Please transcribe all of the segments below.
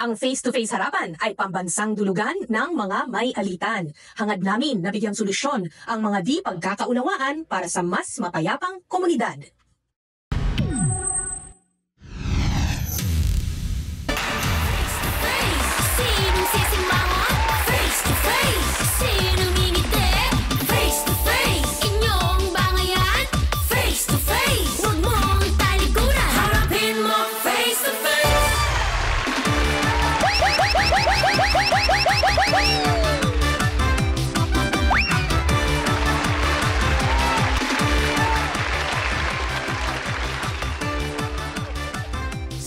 Ang face-to-face harapan ay pambansang dulugan ng mga may alitan. Hangad namin na bigyang solusyon ang mga di pagkakaunawaan para sa mas mapayapang komunidad.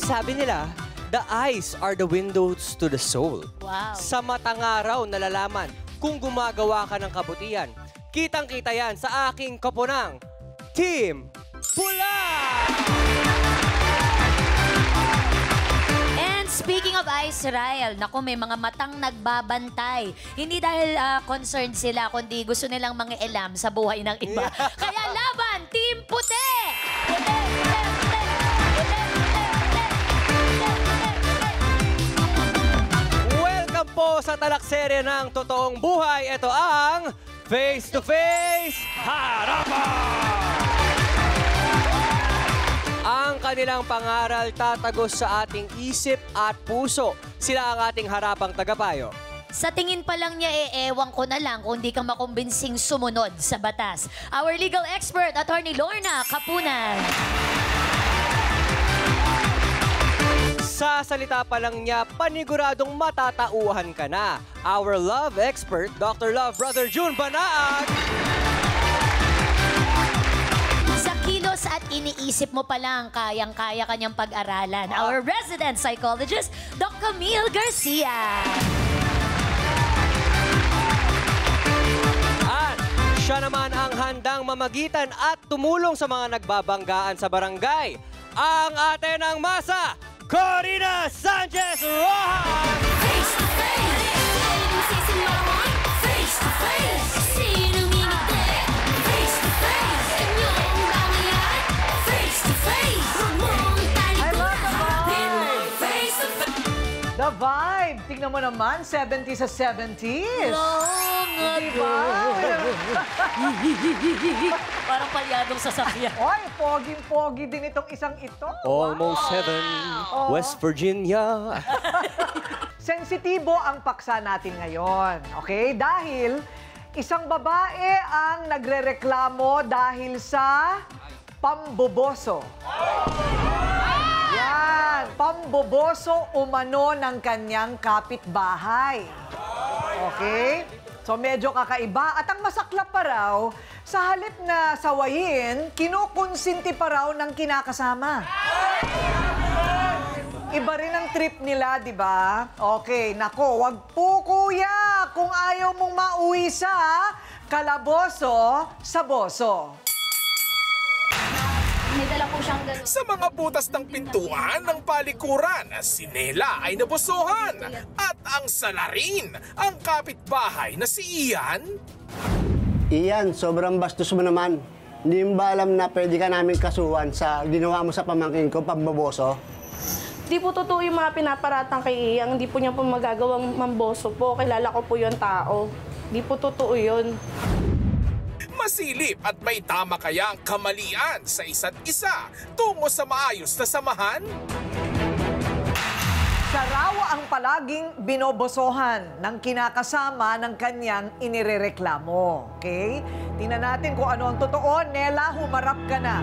Sabi nila, the eyes are the windows to the soul. Wow. Sa matang araw nalalaman kung gumagawa ka ng kabutihan. Kitang-kita yan sa aking kapunang Team Pula! And speaking of Israel, naku, may mga matang nagbabantay. Hindi dahil concerned sila, kundi gusto nilang mangialam sa buhay ng iba. Kaya laban, Team Puti! Puti, puti, puti, puti, Welcome po sa talakserye ng totoong buhay. Ito ang Face to Face Harapan! Ang kanilang pangaral tatagos sa ating isip at puso. Sila ang ating harapang tagapayo. Sa tingin pa lang niya, ewan ko na lang kung di kang makumbinsing sumunod sa batas. Our legal expert, Attorney Lorna Kapunan. Sa salita pa lang niya, paniguradong matatauhan ka na. Our love expert, Dr. Love Brother June Banaat. Sa kilos at iniisip mo pa lang, kayang-kaya kanyang pag-aralan. Our resident psychologist, Doc Camille Garcia. At siya naman ang handang mamagitan at tumulong sa mga nagbabanggaan sa barangay. Ang ate ng masa, Corina Sanchez Rojas! Face to face, face to face, sinong ngingiti? Face to face, inyong bangayan? Face to face, huwag mong talikuran, harapin mo face to face. The vibe! Tingnan mo naman, 70 sa 70s. Long Diba? Parang palyadong sasakyan. Oy, poging-pogi din itong isang ito. Almost Wow. heaven, West Virginia. Sensitibo ang paksa natin ngayon, okay? Dahil isang babae ang nagrereklamo dahil sa pamboboso. Yan, pamboboso umano ng kanyang kapitbahay. Okay? So medyo kakaiba. At ang masaklap pa raw, sa halip na sawayin, kinukonsinti pa raw ng kinakasama. Iba rin ang trip nila, di ba? Okay, nako, wag po kuya kung ayaw mong mauwi sa kalaboso sa boso. May dala po siyang ganun. Sa mga butas ng pintuan ng palikuran, si Nela ay nabosohan. At ang salarin, ang kapitbahay na si Ian. Iyan, sobrang bastos mo naman. Hindi mo ba alam na pwede ka namin kasuhan sa ginawa mo sa pamangkin ko, pamboboso? Di po totoo yung mga pinaparatang kay Iyang. Hindi po niya po magagawang mamboso po. Kilala ko po yung tao. Di po totoo yun. Masilip at may tama kaya ang kamalian sa isa't isa tungo sa maayos na samahan? Siya raw ang palaging binobosohan ng kinakasama ng kanyang inirereklamo. Okay? Tingnan natin kung ano ang totoo. Nela, humarap ka na.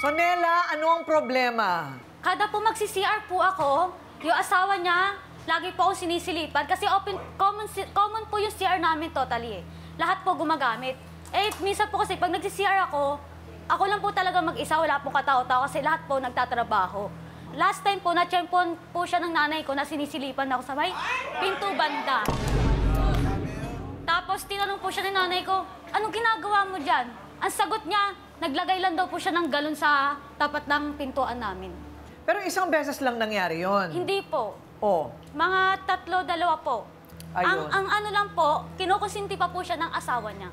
So, Nela, ano ang problema? Kada po magsi-CR po ako, yung asawa niya, lagi po ako sinisilipan kasi common po yung CR namin totally eh. Lahat po gumagamit. Eh, minsan po kasi pag nagsi-CR ako lang po talaga mag-isa, wala pong katao-tao kasi lahat po nagtatrabaho. Last time po, na-champion po siya ng nanay ko na sinisilipan ako sa may pinto banda. Tapos tinanong po siya ng nanay ko, anong ginagawa mo dyan? Ang sagot niya, naglagay lang daw po siya ng galon sa tapat ng pintuan namin. Pero isang beses lang nangyari yon. Hindi po. Oh. Mga 3, 2 po. Ayun. Ang ano lang po, kinukusinti pa po siya ng asawa niya.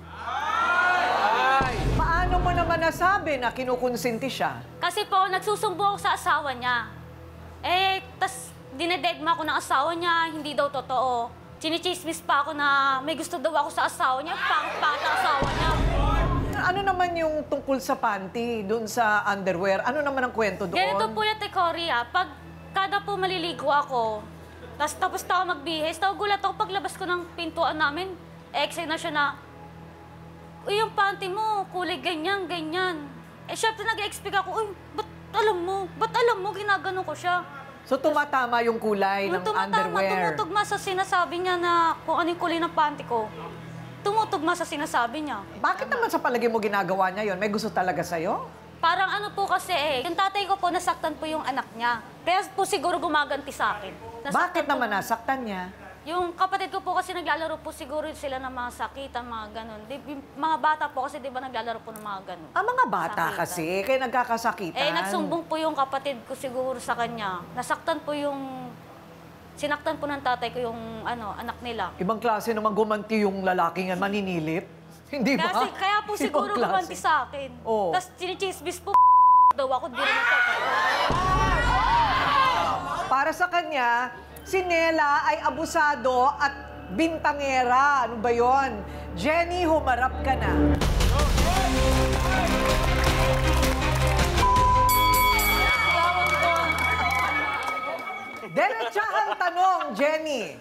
Paano mo naman nasabi na kinukonsinti siya? Kasi po, nagsusumbong ako sa asawa niya. Tas dinedegma ako ng asawa niya, hindi daw totoo. Chinichismis pa ako na may gusto daw ako sa asawa niya, pangit ang asawa niya. Ano naman yung tungkol sa panty, dun sa underwear? Ano naman ang kwento doon? Ganito po yung Korea, pag kada po maliligo ako, tapos na ako magbihis, nagugulat ako paglabas ko ng pintuan namin, na siya na, uy, yung panty mo, kulay ganyan, ganyan. Syempre nag-expect ako, uy, ba't alam mo, ginagano ko siya. So tumatama yung kulay ng underwear? Tumutugma sa sinasabi niya na kung ano yung kulay ng panty ko. Tumutugma sa sinasabi niya. Bakit naman sa palagay mo ginagawa niya yon? May gusto talaga sa'yo? Parang ano po kasi yung tatay ko po nasaktan po yung anak niya. Kaya po siguro gumaganti sa akin. Bakit naman nasaktan niya? Yung kapatid ko po kasi naglalaro po siguro sila ng mga sakitan, mga ganun. Mga bata po kasi di ba naglalaro po ng mga ganun. Mga bata Sakitan. kasi, kaya nagkakasakitan. Nagsumbong po yung kapatid ko siguro sa kanya. Sinaktan po ng tatay ko yung anak nila. Ibang klase naman gumanti yung lalaking yan, maninilip. Hindi ba? Kaya po siguro Ibang klase. gumanti sa akin. Oo. Tapos chinichismis po daw ako, di rin Para sa kanya, si Nela ay abusado at bintangera. Ano ba yon? Jenny, humarap ka na. Diretsahang tanong, Jenny.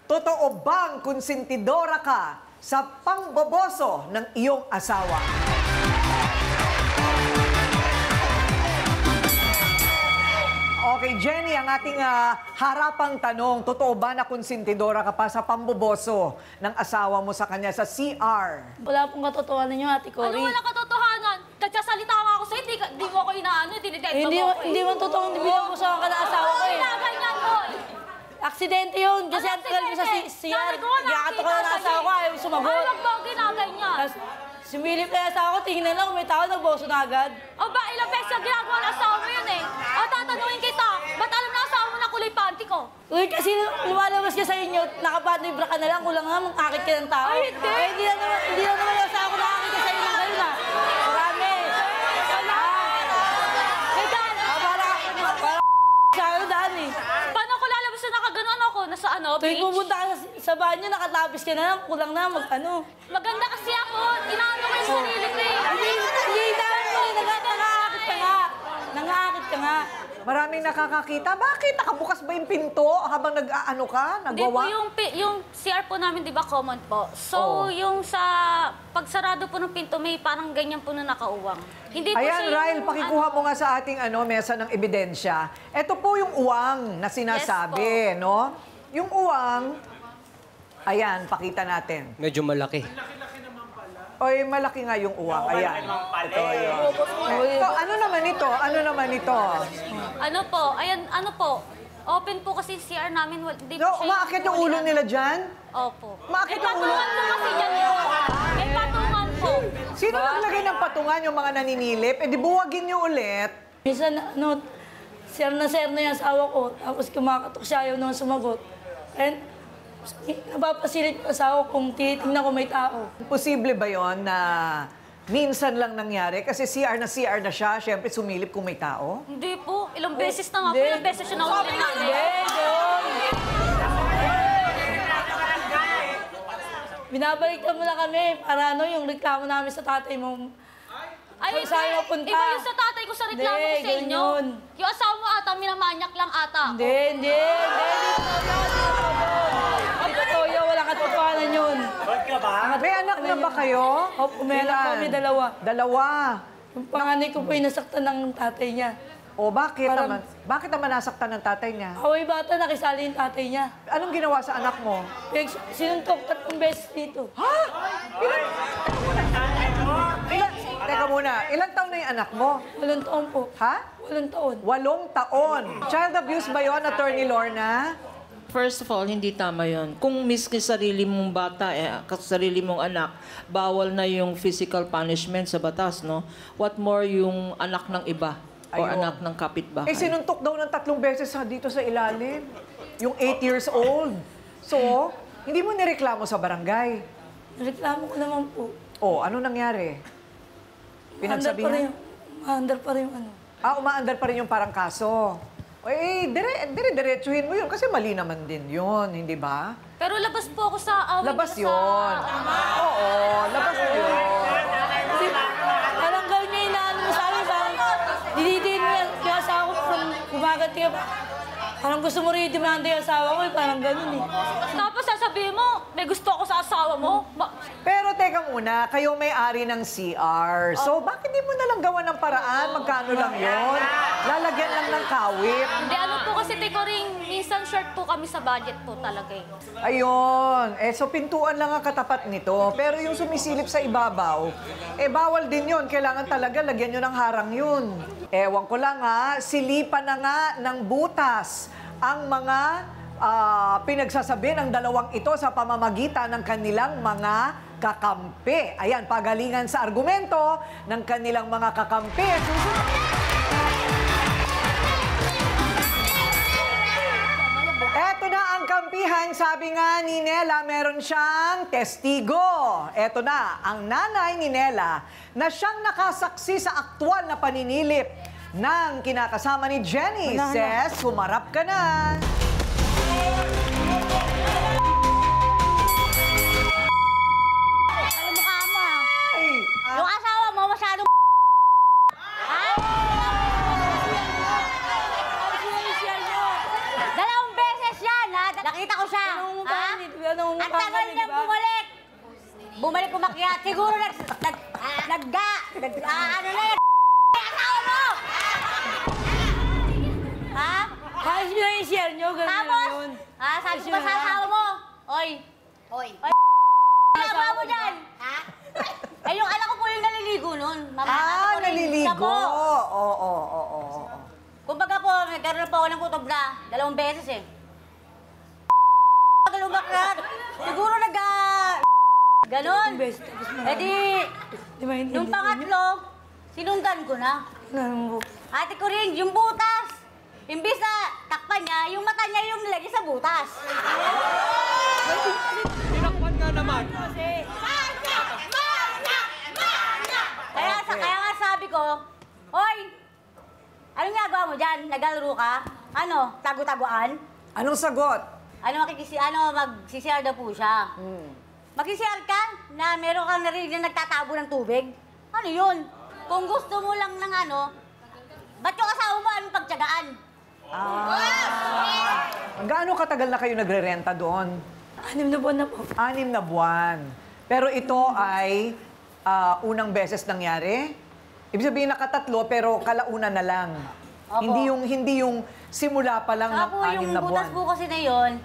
Totoo bang konsentidora ka sa pangboboso ng iyong asawa? Okay, Jenny, ang ating harapang tanong, totoo ba na konsentidora ka pa sa pamboboso ng asawa mo sa kanya sa CR? Wala pong katotohanan yung Ate Cory. Ano wala katotohanan? Nagsasalita nga ako sa'yo, di mo ako inaano, dinidetto Hindi, mo ako. hindi man totoo, hindi binabusahan ka ng asawa ko eh. Ginaganyan mo. Aksidente yun, kasi ang tagal mo sa CR. Gakato ka ng asawa ko, ayaw sumagot. Ay, wag mo ako ginaganyan. Tapos, sumilip na yung asawa ko, tingnan lang kung may tao, nagboso na agad. O ba, ilang beses ang ginagawa ng asawa mo yun eh. O tatanungin kita, ba't alam na asawa mo na kulay panty ko? Uy, kasi lumalabas ka sa inyo, nakapantoy bra ka na lang, kulang nga, mangakit ka ng tao. Ay, hindi. Hindi lang naman yung asawa ko nakakit ka sa inyo ng ganun ah. Marami. Para sa'yo, Dani. Paano ko lalabas na nakaganon ako? Nasa Tuwing beach? pumunta ka sa banyo, nakatapis ka na lang, kulang na, Maganda kasi ako. Inaano ko yung sarili ko eh. Hindi dahil mo, nangakit ka nga. Nangakit ka nga. Maraming nakakakita. Bakit? Nakabukas ba yung pinto habang nag-ano ka? Hindi po, Nagwawa? yung CR po namin, di ba, common po. So, yung sa pagsarado po ng pinto, may parang ganyan po na nakauwang. Hindi po Ayan, siya Ryle, pakikuha mo nga sa ating mesa ng ebidensya. Ito po yung uwang na sinasabi, no? Yung uwang, ayan, pakita natin. Medyo malaki. Oy, malaki nga yung uwang. Ayan. Ito yun. Ito, ano naman ito? Ano naman ito? Ano po, ayan, ano po. Open po kasi CR namin. Di po No, umaakit yung ulo nila dyan? Opo. Umaakit yung ulo? Patungan po kasi dyan yun. May patungan po. Sino naglagay ng patungan yung mga naninilip? Eh, di buwagin nyo ulit. Minsan, sir na yung asawa ko, tapos kumakatok siya, ayaw naman sumagot. And, napapasilip yung asawa ko kung tinitingnan ko may tao. Posible ba yon na minsan lang nangyari? Kasi CR na siya, syempre sumilip kung may tao. Hindi po. Ilang beses na nga po. Hindi. Ilang beses siya nahuli namin. Binabaliktad mo na kami para yung reklamo namin sa tatay mo. Ay, Kung saan mapunta? iba yung sa tatay ko sa reklamo ko Hindi, sa inyo. ganyan. Yung asawa mo ata, minamanyak lang ata. Hindi totoo yun, wala katotohanan yun. May anak na ba kayo? Opo, may anak Ilan? kami, dalawa. Dalawa. Yung panganay ko po yung nasaktan ng tatay niya. O bakit Parang- naman? Bakit naman nasaktan ng tatay niya? Away bata, nakisali yung tatay niya. Anong ginawa sa anak mo? Sinuntok 3 beses dito. Ha? Teka muna, ilang taon na yung anak mo? 8 taon po. Ha? 8 taon. 8 taon. Child abuse ba yun, Attorney Lorna? First of all, hindi tama yon. Kung miski sarili mong bata, sarili mong anak, bawal na yung physical punishment sa batas, no? What more yung anak ng iba o Ayun. anak ng kapitbahay. Eh, sinuntok daw ng 3 beses dito sa ilalim. Yung 8 years old. So, hindi mo nireklamo sa barangay. Reklamo ko naman po. O, ano nangyari? pinagsabihan? Under pa rin yung ano. Umaandar pa rin yung parang kaso. Dire-diretsuhin mo yun kasi mali naman din yun, hindi ba? Pero labas po ako sa awit. Labas yun. Oo, labas yun. Kasi parang gawin niya inaano mo sa akin, parang dinidiin mo yung asawa ko, parang gumagat ka. Parang gusto mo rin i-demand yung asawa ko, parang ganun eh. Tapos sasabihin mo, may gusto ako sa asawa mo. Pero teka muna, kayo may-ari ng CR. So, bakit di mo nalang gawa ng paraan? Magkano lang yun? Lalagyan lang ng kawit. Hindi, ano po kasi tiko ring, minsan short po kami sa budget po talaga eh. Ayun. So pintuan lang ang katapat nito. Pero yung sumisilip sa ibabaw, bawal din yun. Kailangan talaga lagyan nyo ng harang yun. Ewan ko lang silipan na nga ng butas ang mga pinagsasabi ng dalawang ito sa pamamagitan ng kanilang mga kakampi. Ayan, pagalingan sa argumento ng kanilang mga kakampi. Eto na ang kampihan. Sabi nga ni Nela, meron siyang testigo. Eto na, ang nanay ni Nela na siyang nakasaksi sa aktwal na paninilip ng kinakasama ni Jenny. Says, humarap ka na. Ano mukha mo? Ay, Yung asawa mo masyadong dalawang beses yan, ha? Nakita ko siya. Ang tagal niyang bumalik. Bumalik umakyat. Siguro ano na yan? Asawa mo! Ha? Ayos nyo yung share nyo, ganun Tapos, lang yun. sabi ko ba sa asawa mo? Oy. Ginagawa mo dyan? Ha? Yung anak ko po yung naliligo nun. naliligo. Oo. Kumbaga po, nagkaroon na po ako ng kutob na 2 beses eh. Umakyat. Siguro ganon. Eh di, nung pangatlo, sinundan ko na. Ate ko rin, yung butas. Imbis na takpan niya, yung mata niya yung nilagay sa butas. Tinakpan nga naman. Kaya nga sabi ko, Hoy, anong ginagawa mo dyan? Naglalaro ka? Ano, tago-taguan? Anong sagot? Magsisiyar daw po siya. Magsisiyar ka na meron kang narinig na nagtatabo ng tubig? Ano yun? Kung gusto mo lang ng ba't yung asawa mo anong pagtyagaan? Gaano katagal na kayo nagre-renta doon? 6 na buwan na po. 6 na buwan. Pero ito ay unang beses nangyari? Ibig sabihin nakatatlo pero kalauna na lang. Opo. Hindi yung simula pa lang ng 6 na buwan. Yung butas po kasi na yun,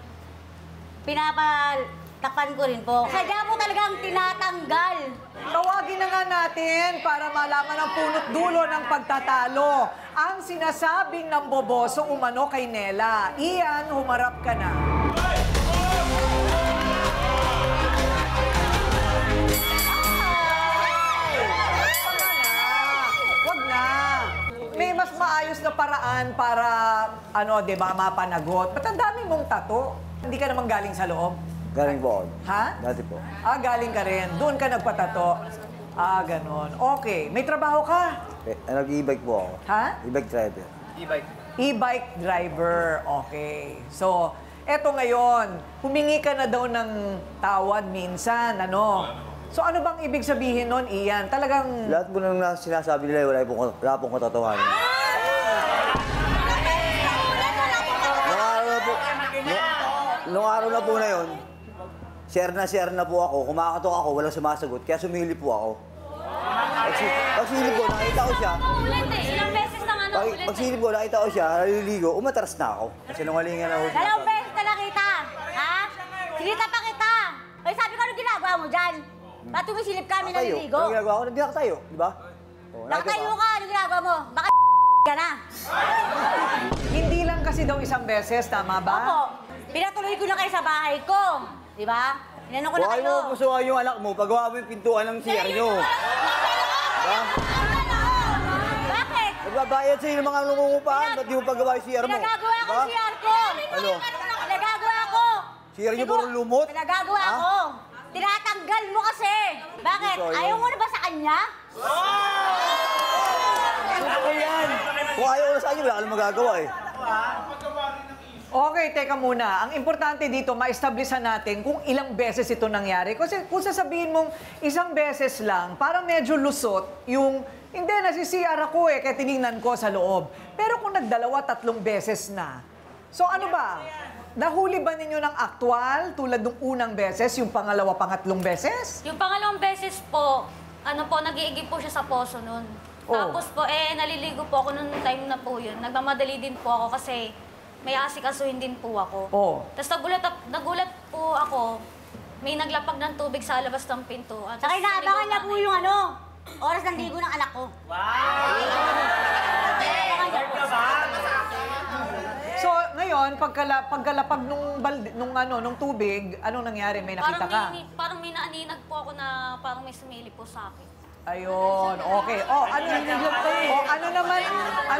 pinapatakpan ko rin po. Sadya po talagang tinatanggal. Tawagin na nga natin para malaman ang punot dulo ng pagtatalo. Ang sinasabing ng boboso umano kay Nela. Ian, humarap ka na. Wag na. May mas maayos na paraan para, di ba, mapanagot. Ba't ang dami mong tato? Hindi ka naman galing sa loob? Galing po ako. Ha? Dati po. Galing ka rin. Doon ka nagpatato. Ganon. Okay. May trabaho ka? Nag-e-bike po ako. Ha? E-bike driver. E-bike driver. Okay. So, eto ngayon, humingi ka na daw ng tawad minsan, So, ano bang ibig sabihin nun, Ian? Talagang... Lahat po nang sinasabi nila, wala pong katotohanan. Nung araw na po na yun, share na po ako, kumakatok ako, walang sumasagot, kaya sumilip po ako. Pagsilip ko, nakita ko siya. Ilang beses na Pagsilip ko, nakita ko siya, naliligo, umatras na ako. Kasi nungalingan ako. 2 beses na nakita. Ha? Sinita pa kita. Ay, sabi ko, anong ginagawa mo dyan? Ba't tumisilip kami naliligo? Ano ginagawa ko? Nagdinakatayo, di ba? Nakatayo ka, anong ginagawa mo? Baka ka na. Hindi lang kasi daw isang beses, tama ba? Opo. Pinatuloy ko na kayo sa bahay ko. Di ba? Inano ko na Huwag kayo. mo pusuhan yung anak mo, pagawa mo yung pintuan ng CR nyo. Diba? Bakit? Nagbabayad sa'yo ng mga lungungupahan, ba't di mo pagawa yung CR mo? Pinagagawa ko Diba? ang CR ko. Ano? Pinagagawa ko. CR nyo puro lumot? Pinagagawa Ha? ko. Tinatanggal mo kasi. Bakit? Hindi ko Ayaw mo na ba sa kanya? Totoo yan. Kung ayaw ko na sa inyo, wala ka lang magagawa eh. Okay, teka muna. Ang importante dito, ma-establisan natin kung ilang beses ito nangyari. Kasi kung sasabihin mong isang beses lang, parang medyo lusot yung, hindi, nasi-CR ako eh, kaya tinignan ko sa loob. Pero kung nagdalawa, 3 beses na. So ano ba? Nahuli ba ninyo ng aktwal tulad ng unang beses, yung pangalawa, pangatlong beses? Yung pangalawang beses po, nag-iigib po siya sa poso nun. Oh. Tapos po, naliligo po ako nung time na po yun. Nagmamadali din po ako kasi may asikasuhin din po ako. Oh. Tapos nagulat po ako, may naglapag ng tubig sa labas ng pinto. Saka inaabangan niya po yung oras ng ligo ng anak ko. So, ngayon, pagkalapag nung tubig, anong nangyari? May nakita ka? Parang may naaninag po ako na parang may sumili po sa akin. Ayun, okay. Ano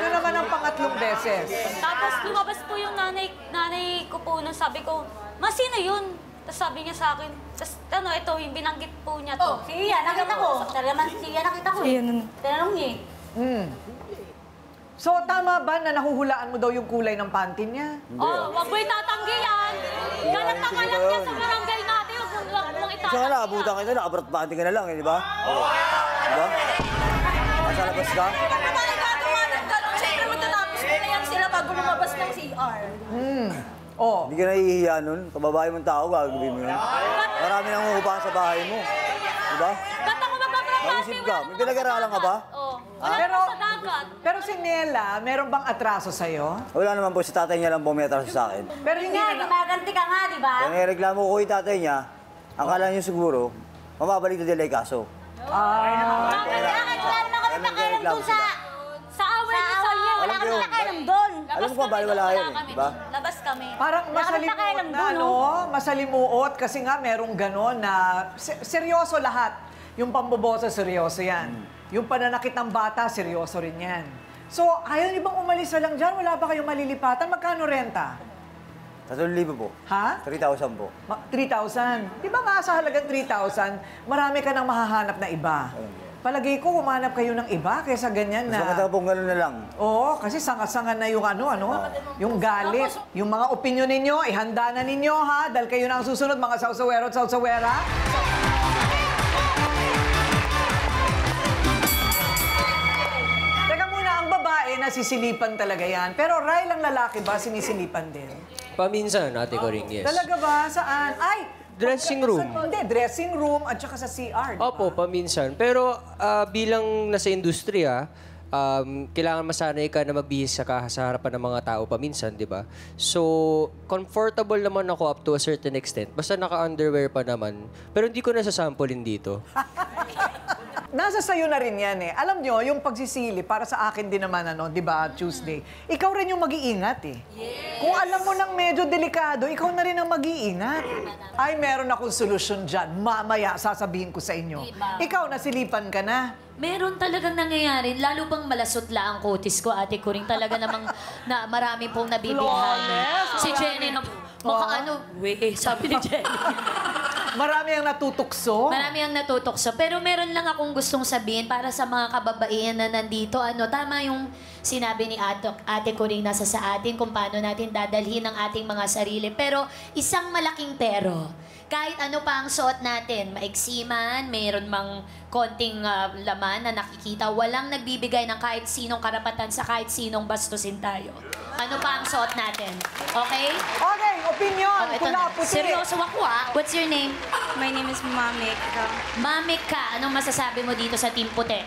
naman ang pangatlong beses? Tapos lumabas po yung nanay ko po nung sabi ko, "Ma, sino yun?" Tapos sabi niya sa akin, tapos ito, yung binanggit po niya to. Siya, nakita ko. Talaman siya, nakita ko. Tinanong niya eh. So, tama ba na nahuhulaan mo daw yung kulay ng panty niya? Wag mo itatanggi yan. Galat na kalat niya sa barangay natin. Wag mong itatanggi. Kasi nga nakabutan kita, nakabarat-bating ka na lang eh, di ba? Diba? Nasa labas ka? Siyempre matatapos ko na yan sila bago lumabas ng CR. Hindi ka nahihiya nun. Kababae mong tao, gagawin mo yun. Marami nang umupahan sa bahay mo. Diba? Ba't ako magpaprapati? Mag-isip ka. May pinag-aralan ka ba? Oo. Wala sa dagat. Pero si Nela, meron bang atraso sa'yo? Wala naman po, si tatay niya lang po may atraso sa akin. Pero hindi Nga, na... gumaganti ka nga, di ba? Kaya nireklamo ko yung tatay niya, ang kala niyo siguro, mababalik na nila yung kaso. Bakit wala naman kami pakialam doon sa away niyo. Wala kami pakialam doon. Alam mo kung bali wala yun eh, diba? Labas kami. Parang masalimuot na, no? Masalimuot kasi nga merong ganon na seryoso lahat. Yung pambobosa, seryoso yan. Yung pananakit ng bata, seryoso rin yan. So, ayaw niyo bang umalis na lang dyan? Wala ba kayong malilipatan? Magkano renta? 3,000 po. Ha? 3,000 po. 3,000. Di ba nga sa halagang 3,000, marami ka nang mahahanap na iba. Palagay ko, humanap kayo ng iba kaysa ganyan Mas na... maganda pong gano'n na lang. Oo, kasi sanga-sanga na yung yung galit. Yung mga opinion ninyo, ihanda na ninyo, ha? Dahil kayo na ang susunod, mga sausawero at sausawera. Teka muna, ang babae, nasisilipan talaga yan. Pero Ray lang lalaki ba, sinisilipan din? Paminsan, Ate Coring, yes. Talaga ba? Saan? Ay! Dressing room. Hindi, dressing room at saka sa CR. Opo, paminsan. Pero bilang nasa industriya, kailangan masanay ka na magbihis sa harapan ng mga tao paminsan, di ba? So, comfortable naman ako up to a certain extent. Basta naka-underwear pa naman. Pero hindi ko nasasampulin dito. Nasa sayo na rin yan eh. Alam nyo, yung pagsisili, para sa akin din naman, di ba, Tuesday, ikaw rin yung mag-iingat eh. Kung alam mo nang medyo delikado, ikaw na rin ang mag-iingat. Ay, meron akong solusyon dyan. Mamaya, sasabihin ko sa inyo. Ikaw, nasilipan ka na. Meron talagang nangyayari. Lalo pang malasutla ang kutis ko, Ate Coring. Talaga namang na marami pong nabibilhan. Si Jenny, sabi ni Jenny. Marami ang natutukso. Marami ang natutukso. Pero meron lang akong gustong sabihin para sa mga kababaihan na nandito. Tama yung sinabi ni Ate Coring nasa sa atin kung paano natin dadalhin ang ating mga sarili. Pero isang malaking pero. Kahit ano pa ang suot natin, maiksi man, mayroon mang konting laman na nakikita, walang nagbibigay ng kahit sinong karapatan sa kahit sinong bastusin tayo. Ano pa ang suot natin? Okay? Okay, opinion. Pula, puti. Seryoso ako What's your name? My name is Mamik. Mamik ka. Anong masasabi mo dito sa Team Puti?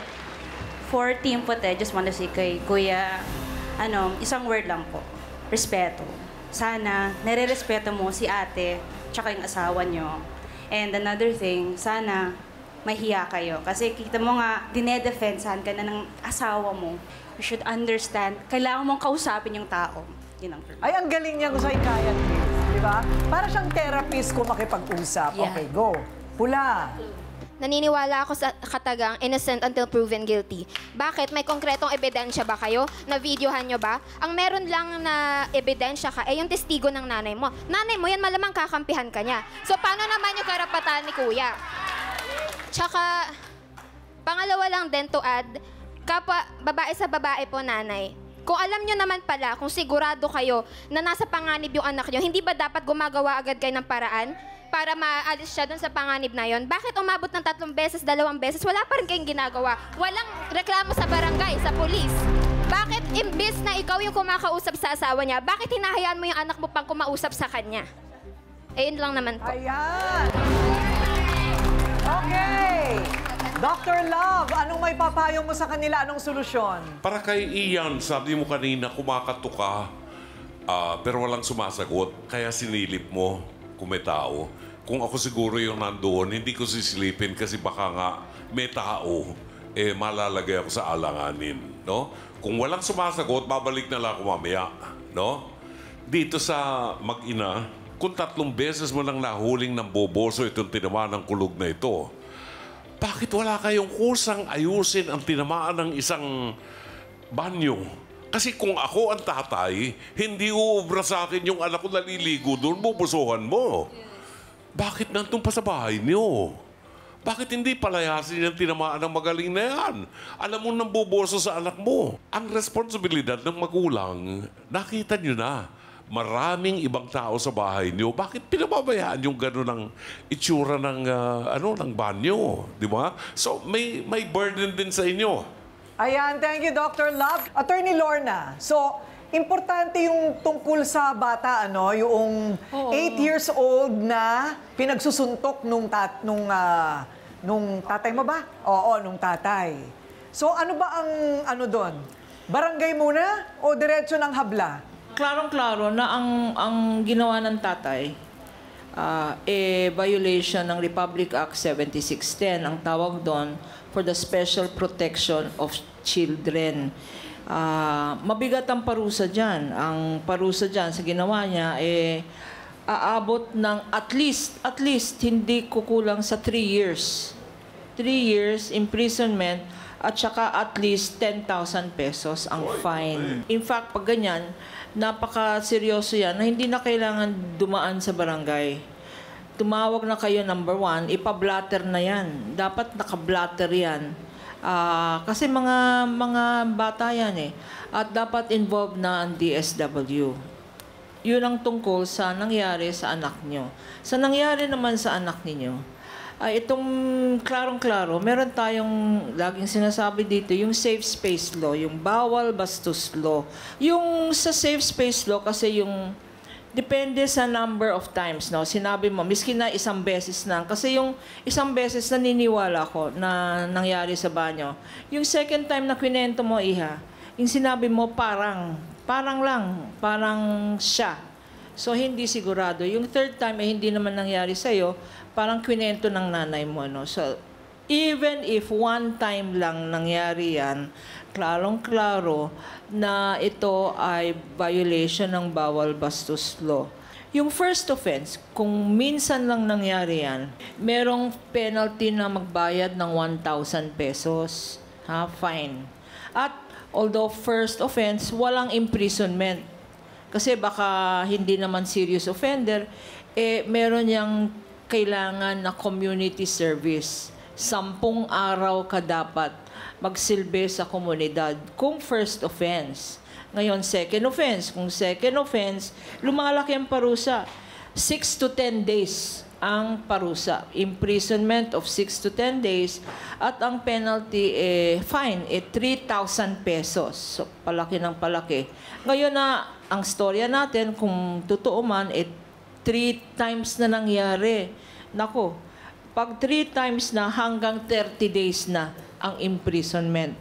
For Team Puti, just want to say kay Kuya, isang word lang po. Respeto. Sana, nare-respeto mo si ate, tsaka yung asawa nyo. And another thing, sana mahiya kayo. Kasi kita mo nga, dinedefensahan ka na ng asawa mo. You should understand, kailangan mong kausapin yung tao. Yun ang term. Ay, ang galing niya kung sa hikayan. Di ba? Para siyang therapist kung makipag-usap. Yeah. Okay, go. Pula. Naniniwala ako sa katagang innocent until proven guilty. Bakit? May konkretong ebidensya ba kayo? Na-videohan nyo ba? Ang meron lang na ebidensya ka, yung testigo ng nanay mo. Nanay mo yan, malamang kakampihan ka niya. So, paano naman yung karapatan ni Kuya? Tsaka, Pangalawa lang din to add, kapwa babae sa babae po, nanay. Kung alam nyo naman pala, kung sigurado kayo na nasa panganib yung anak nyo, hindi ba dapat gumagawa agad kayo ng paraan para maalis siya dun sa panganib na yon? Bakit umabot ng 3 beses, 2 beses, wala pa rin kayong ginagawa? Walang reklamo sa barangay, sa pulis. Bakit imbis na ikaw yung kumakausap sa asawa niya, bakit hinahayaan mo yung anak mo pang kumausap sa kanya? Eh, yun lang naman po. Ayan! Okay! Dr. Love, anong may papayo mo sa kanila? Anong solusyon? Para kay Ian, sabi mo kanina, kumakato ka, pero walang sumasagot. Kaya sinilip mo kung may tao. Kung ako siguro yung nandoon, hindi ko sisilipin kasi baka nga may tao, malalagay ako sa alanganin. No? Kung walang sumasagot, babalik na lang ako mamaya. No? Dito sa mag-ina, kung 3 beses mo lang nahuling ng boboso itong tinamaan ng kulog na ito, bakit wala kayong kusang ayusin ang tinamaan ng isang banyo? Kasi kung ako ang tatay, hindi uubra sa akin yung anak ko naliligo doon, bubusuhan mo. Bakit nandun pa sa bahay niyo? Bakit hindi palayasin yung tinamaan ng magaling na yan? Alam mo nang buboso sa anak mo. Ang responsibilidad ng magulang, nakita niyo na. Maraming ibang tao sa bahay niyo. Bakit pinababayaan yung gano'n ng itsura ng, ng banyo? Di ba? So, may burden din sa inyo. Ayan, thank you, Dr. Love. Attorney Lorna, so, importante yung tungkol sa bata, yung 8 years old na pinagsusuntok nung tatay mo ba? Oo, nung tatay. So, ano ba ang doon? Barangay muna o diretso ng habla? Klarong-klaro na ang ginawa ng tatay, violation ng Republic Act 7610, ang tawag doon, for the special protection of children. Mabigat ang parusa dyan. Ang parusa dyan sa ginawa niya, aabot ng at least, hindi kukulang sa 3 years. 3 years imprisonment at saka at least 10,000 pesos ang fine. In fact, pag ganyan, napaka-seryoso yan na hindi na kailangan dumaan sa barangay. Tumawag na kayo, number 1, ipa-blatter na yan. Dapat naka-blatter yan. Kasi mga bata yan At dapat involved na ang DSW. Yun ang tungkol sa nangyari sa anak nyo. Sa nangyari naman sa anak ninyo, itong klarong-klaro, meron tayong laging sinasabi dito, yung safe space law, yung bawal bastos law. Yung sa safe space law, kasi yung depende sa number of times, no? Sinabi mo, miski na 1 beses lang. Kasi yung 1 beses naniniwala ko na nangyari sa banyo. Yung second time na kwento mo, Iha, yung sinabi mo parang siya. So, hindi sigurado. Yung third time, hindi naman nangyari sa'yo, parang kwento ng nanay mo, no? So, even if 1 time lang nangyari yan, klarong-klaro na ito ay violation ng bawal bastos law. Yung first offense, kung minsan lang nangyari yan, merong penalty na magbayad ng 1,000 pesos. Fine. At although first offense, walang imprisonment. Kasi baka hindi naman serious offender, meron yang kailangan na community service. 10 araw ka dapat magsilbi sa komunidad kung first offense. Ngayon, second offense. Kung second offense, lumalaki ang parusa. 6 to 10 days ang parusa. Imprisonment of 6 to 10 days. At ang penalty, fine, 3,000 pesos. So, palaki ng palaki. Ngayon na, ang storya natin, kung totoo man, 3 times na nangyari. Nako, pag 3 times na, hanggang 30 days na ang imprisonment.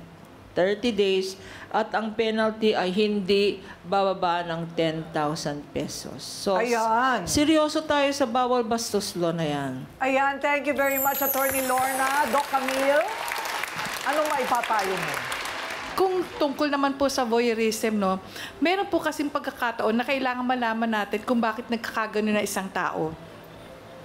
30 days at ang penalty ay hindi bababa ng 10,000 pesos. So, ayan. Seryoso tayo sa bawal bastos law na yan. Ayan, thank you very much, Attorney Lorna. Doc Camille, anong maipapayo mo? Kung tungkol naman po sa voyeurism, no, meron po kasing pagkakataon na kailangan malaman natin kung bakit nagkakagano na isang tao.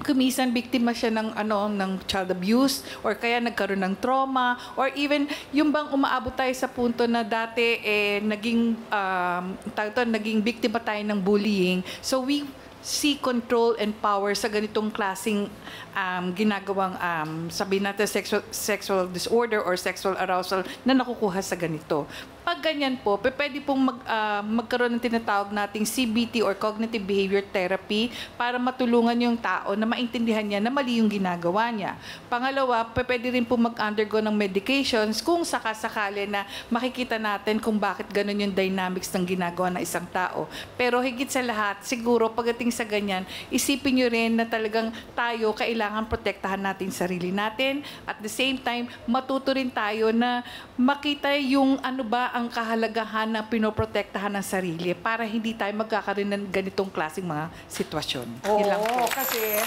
Kumisan biktima siya ng child abuse or kaya nagkaroon ng trauma or even yung bang umaabot tayo sa punto na dati naging biktima tayo ng bullying. So we see control and power sa ganitong klaseng ginagawang, sabihin natin, sexual disorder or sexual arousal na nakukuha sa ganito. Pag ganyan po, pwede pong magkaroon ng tinatawag nating CBT or Cognitive Behavior Therapy para matulungan yung tao na maintindihan niya na mali yung ginagawa niya. Pangalawa, pwede rin po mag-undergo ng medications kung sakasakali na makikita natin kung bakit ganun yung dynamics ng ginagawa ng isang tao. Pero higit sa lahat, siguro pagdating sa ganyan, isipin nyo rin na talagang tayo kailangan protektahan natin sarili natin. At the same time, matuto rin tayo na makita yung ano ba ang kahalagahan na pinoprotektahan ng sarili para hindi tayo magkakaroon ng ganitong klaseng mga sitwasyon. Yun lang po. Kasi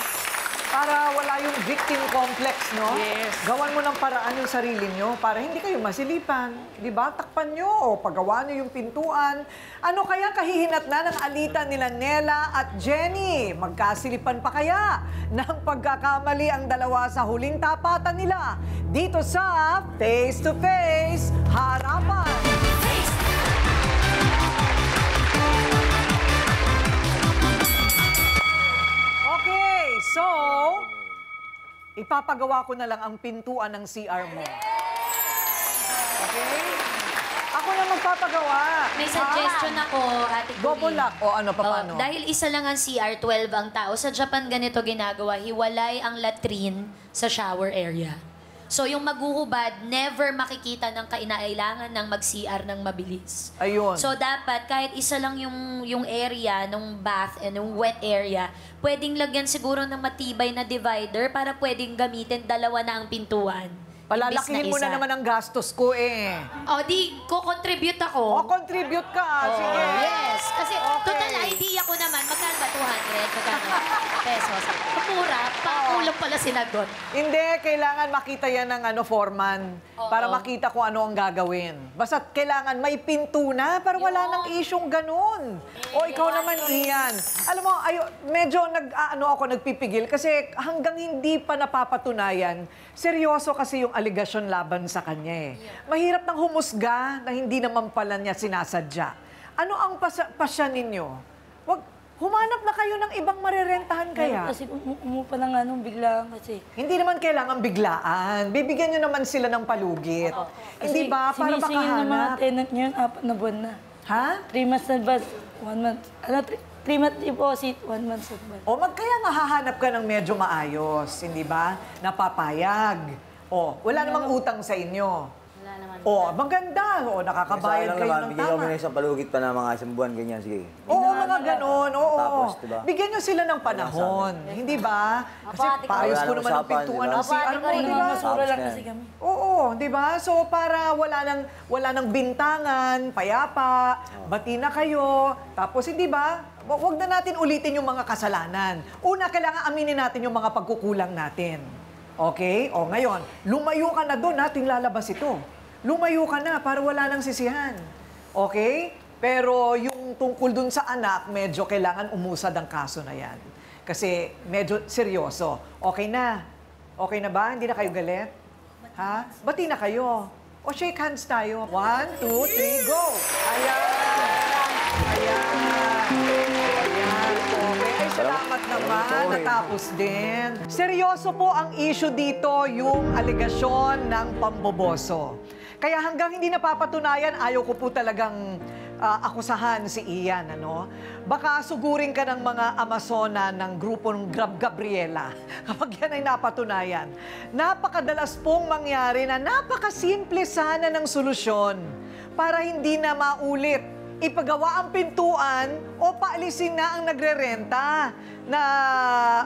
para wala yung victim complex, no? Yes. Gawan mo ng paraan yung sarili nyo para hindi kayo masilipan. Di ba? Takpan nyo o paggawa nyo yung pintuan. Ano kaya kahihinat na ng alitan nila Nela at Jenny? Magkasilipan pa kaya ng pagkakamali ang dalawa sa huling tapatan nila? Dito sa Face to Face Harapan. So, ipapagawa ko na lang ang pintuan ng CR mo. Okay? Ako na magpapagawa. May suggestion ako, Ate Corinne. Double lock. O ano, paano? Dahil isa lang ang CR, 12 ang tao. Sa Japan ganito ginagawa, hiwalay ang latrine sa shower area. So yung maghuhubad, never makikita ng kainailangan ng mag-CR ng mabilis. Ayun. So dapat kahit isa lang yung area ng bath and yung wet area, pwedeng lagyan siguro ng matibay na divider para pwedeng gamitin dalawa na ang pintuan. Palalakihin mo na naman ang gastos ko eh. O di, ko-contribute ako. O, contribute ka. Sige. Yes. Kasi total idea ko naman, magkano ba 200? Magkano? Pesos. Mura, pakulang pala sinagot. Hindi, kailangan makita yan ng foreman para makita kung ano ang gagawin. Basta kailangan may pinto na para wala nang isyong ganun. O ikaw naman, Ian. Alam mo, medyo nagpipigil kasi hanggang hindi pa napapatunayan, seryoso kasi yung aligasyon laban sa kanya eh. Mahirap nang humusga na hindi naman pala niya sinasadya. Ano ang pasya ninyo? Humanap na kayo ng ibang marerentahan kaya? Kasi umupa na nga nung biglaan kasi. Hindi naman kailangan biglaan. Bibigyan nyo naman sila ng palugit. Hindi ba? Para sinisingil ng mga makahanap. tenant nyo yun, 4 na buwan na. Ha? 3 months na advance, 1 month. 3 month deposit, 1 month advance. O kaya nga hahanap ka ng medyo maayos, hindi ba? Napapayag. O, wala namang utang sa inyo. Wala naman. O, maganda. O, nakakabayad kayo ng Bigyan kami tama. ng isang palugit pa na mga isang buwan, ganyan, sige. Oo, mga ganon. Oo. Tapos, diba? Bigyan nyo sila ng panahon. Hindi ba? Kasi Ate, paayos ko wala naman ang usapan, pintuan diba? ng CR mo, di ba? Masura lang kasi kami. Oo, di ba? So, para wala nang bintangan, payapa, bati na kayo. Tapos, hindi ba? Huwag na natin ulitin yung mga kasalanan. Una, kailangan aminin natin yung mga pagkukulang natin. Okay? O, ngayon, lumayo ka na doon, nating lalabas ito. Lumayo ka na para wala nang sisihan. Okay? Pero yung tungkol dun sa anak, medyo kailangan umusad ang kaso na yan. Kasi medyo seryoso. Okay na? Okay na ba? Hindi na kayo galit? Ha? Bati na kayo. O shake hands tayo. 1, 2, 3, go! Ayan! Ayan! Ayan! Okay. Ay, salamat naman. Natapos din. Seryoso po ang issue dito, yung alegasyon ng pamboboso. Kaya hanggang hindi napapatunayan, ayaw ko po talagang akusahan si Ian, ano? Baka sugurin ka ng mga Amazona ng grupo ng Gabriela kapag yan ay napatunayan. Napakadalas pong mangyari na napakasimple sana ng solusyon para hindi na maulit. Ipagawa ang pintuan o paalisin na ang nagrerenta na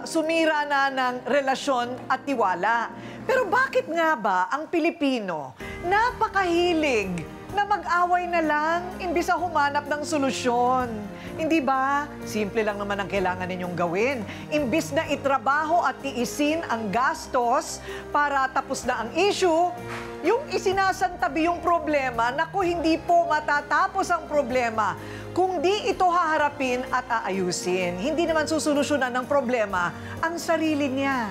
sumira na ng relasyon at tiwala. Pero bakit nga ba ang Pilipino napakahilig na mag-away na lang imbis na humanap ng solusyon? Hindi ba? Simple lang naman ang kailangan ninyong gawin. Imbis na itrabaho at tiisin ang gastos para tapos na ang issue, yung isinasantabi yung problema, naku, hindi po matatapos ang problema kung di ito haharapin at aayusin. Hindi naman susolusyonan ng problema ang sarili niya.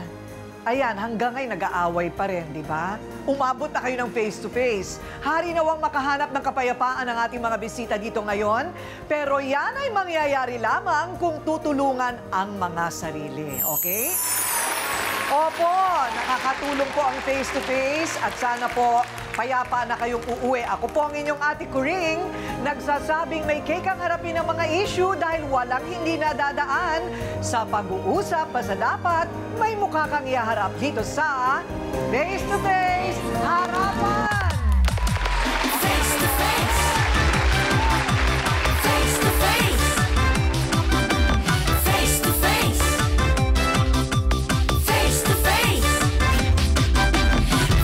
Ayan, hanggang ngayon nag-aaway pa rin, di ba? Umabot na kayo ng face-to-face. Hari nawang makahanap ng kapayapaan ang ating mga bisita dito ngayon. Pero yan ay mangyayari lamang kung tutulungan ang mga sarili. Okay? Opo, nakakatulong po ang face-to-face at sana po payapa na kayong uuwi. Ako po ang inyong Ate Kuring, nagsasabing may cake ang harapin ng mga issue dahil walang hindi nadadaan sa pag-uusap. Basta dapat may mukha kang iharap dito sa Face-to-Face Harapan! Face-to-face. Face-to-face. Face-to-face. Face-to-face.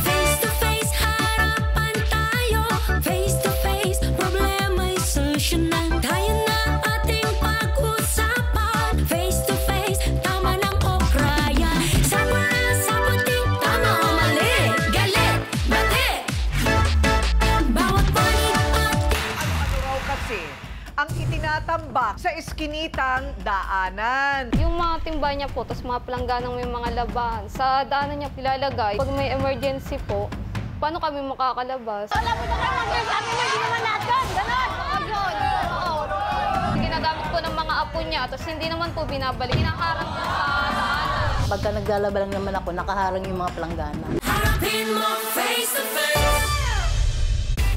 Face-to-face, harapan tayo. Face-to-face, problema'y solusyonan. Tayo na ating pag-usapan. Face-to-face, tama lang o kraya. Sabuting tama o mali. Galit, bati. Bawat panig at Ano raw kasi ang itinatambak sa iskinitang daanan? Yung mga timbay niya po, tapos mga pelangganang may mga laban. Sa daanan niya ilalagay. Pag may emergency po, paano kami makakalabas? Wala mo na kayo mag-exam, hindi naman natin. Ganon! Ginagamit po ng mga apo niya, tapos hindi naman po binabalik. Hinaharang po sa daanan. Pagka naglalaba lang naman ako, nakaharang yung mga planggana.